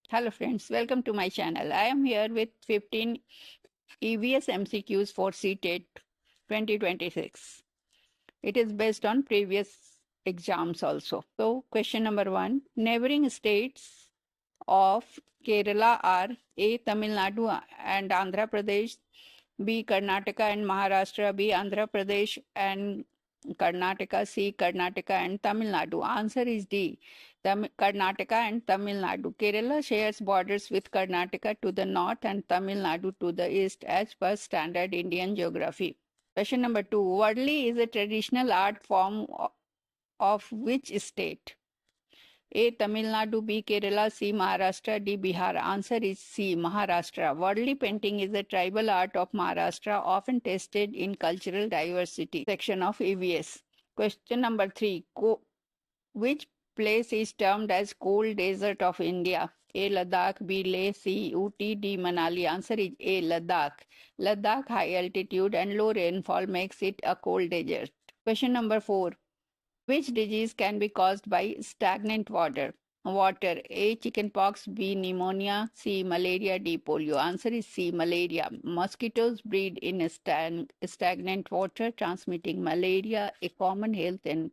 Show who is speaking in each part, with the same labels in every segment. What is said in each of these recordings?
Speaker 1: Hello friends, welcome to my channel. I am here with 15 EVS MCQs for CTET 2026. It is based on previous exams also. So question number 1, neighboring states of Kerala are A. Tamil Nadu and Andhra Pradesh, B. Karnataka and Maharashtra, B. Andhra Pradesh and Karnataka, C. Karnataka and Tamil Nadu. Answer is D. Karnataka and Tamil Nadu. Kerala shares borders with Karnataka to the north and Tamil Nadu to the east as per standard Indian geography. Question number 2. Wadli is a traditional art form of which state? A. Tamil Nadu, B. Kerala, C. Maharashtra, D. Bihar. Answer is C. Maharashtra. Wadli painting is a tribal art of Maharashtra, often tested in cultural diversity section of EVS. Question number 3. Which place is termed as cold desert of India? A. Ladakh, B. Leh, C. Uti, D. Manali. Answer is A. Ladakh. Ladakh high altitude and low rainfall makes it a cold desert. Question number 4. Which disease can be caused by stagnant water? Water. A. Chickenpox. B. Pneumonia. C. Malaria. D. Polio. Answer is C. Malaria. Mosquitoes breed in stagnant water, transmitting malaria, a common health and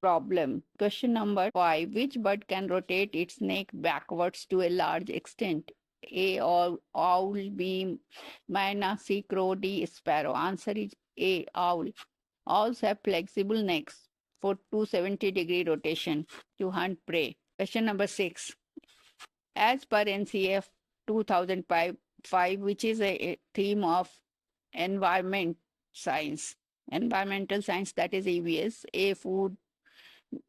Speaker 1: problem. Question number 5. Which bird can rotate its neck backwards to a large extent? A. Owl. B. Myna. C. Crow. D. Sparrow. Answer is A. Owl. Owls have flexible necks for 270-degree rotation to hunt prey. Question number 6. As per NCF 2005, which is a theme of environmental science, that is EVS, A. Food,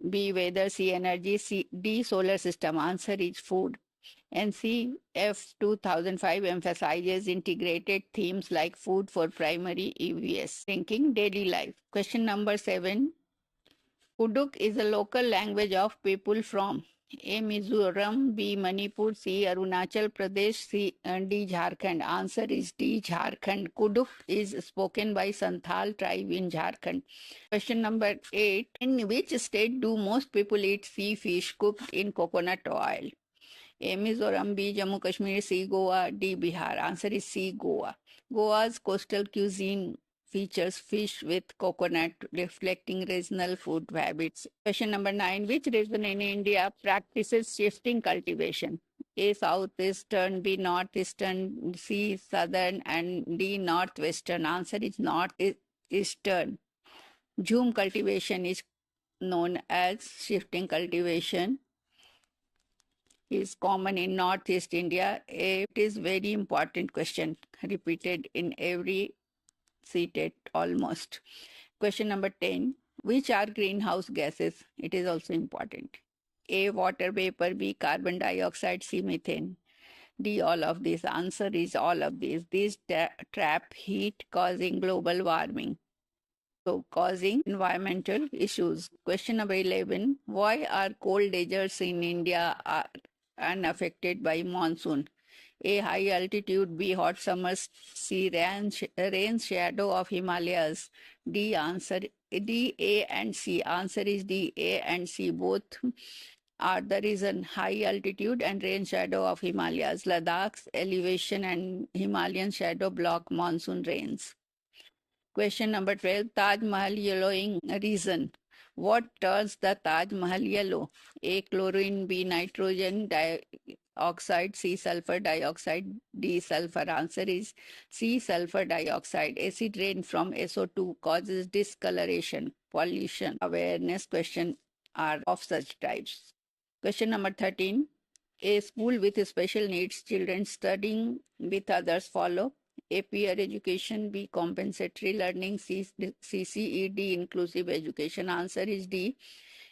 Speaker 1: B. Weather, C. Energy, D. Solar system. Answer is food. NCF 2005 emphasizes integrated themes like food for primary EVS, thinking daily life. Question number 7. Kuduk is a local language of people from A. Mizoram, B. Manipur, C. Arunachal Pradesh, D. Jharkhand. Answer is D. Jharkhand. Kuduk is spoken by Santhal tribe in Jharkhand. Question number 8. In which state do most people eat sea fish cooked in coconut oil? A. Mizoram, B. Jammu Kashmir, C. Goa, D. Bihar. Answer is C. Goa. Goa's coastal cuisine features fish with coconut, reflecting regional food habits. Question number 9. Which region in India practices shifting cultivation? A. Southeastern, B. Northeastern, C. Southern, and D. Northwestern. Answer is Northeastern. Jhum cultivation is known as shifting cultivation, is common in Northeast India. It is very important question, repeated in every CTET almost. Question number 10. Which are greenhouse gases? It is also important. A. Water vapor, B. Carbon dioxide, C. Methane. D. All of these. Answer is all of these. These trap heat, causing global warming, so causing environmental issues. Question number 11. Why are cold deserts in India unaffected by monsoon? A. High altitude, B. Hot summers, C. Rain shadow of Himalayas. D. A and C. Answer is D, A and C. Both are the reason. High altitude and rain shadow of Himalayas. Ladakh's elevation and Himalayan shadow block monsoon rains. Question number 12. Taj Mahal yellowing reason. What turns the Taj Mahal yellow? A. Chlorine, B. Nitrogen dioxide, C. Sulfur dioxide, D. Sulfur. Answer is C. Sulfur dioxide. Acid rain from SO2 causes discoloration. Pollution awareness question are of such types. Question number 13. A school with special needs children studying with others follow. A. Peer education, B. Compensatory learning, C. CCED, inclusive education. Answer is D.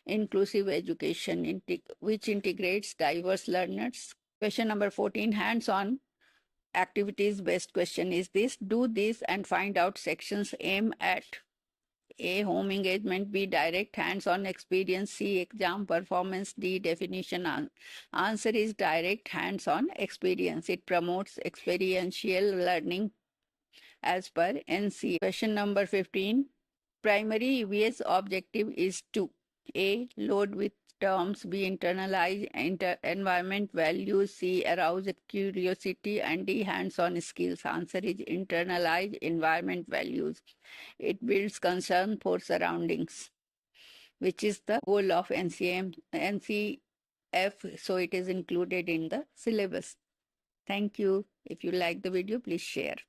Speaker 1: Inclusive education, which integrates diverse learners. Question number 14. Hands-on activities based question is this. Do this and find out sections aim at A. Home engagement, B. Direct hands-on experience, C. Exam performance, D. Definition. Answer is direct hands-on experience. It promotes experiential learning as per NC. Question number 15. Primary EVS objective is to A. Load with terms. B. Internalize environment values. C. Arouse curiosity. And D. Hands-on skills. Answer is internalize environment values. It builds concern for surroundings, which is the goal of NCF. So it is included in the syllabus. Thank you. If you like the video, please share.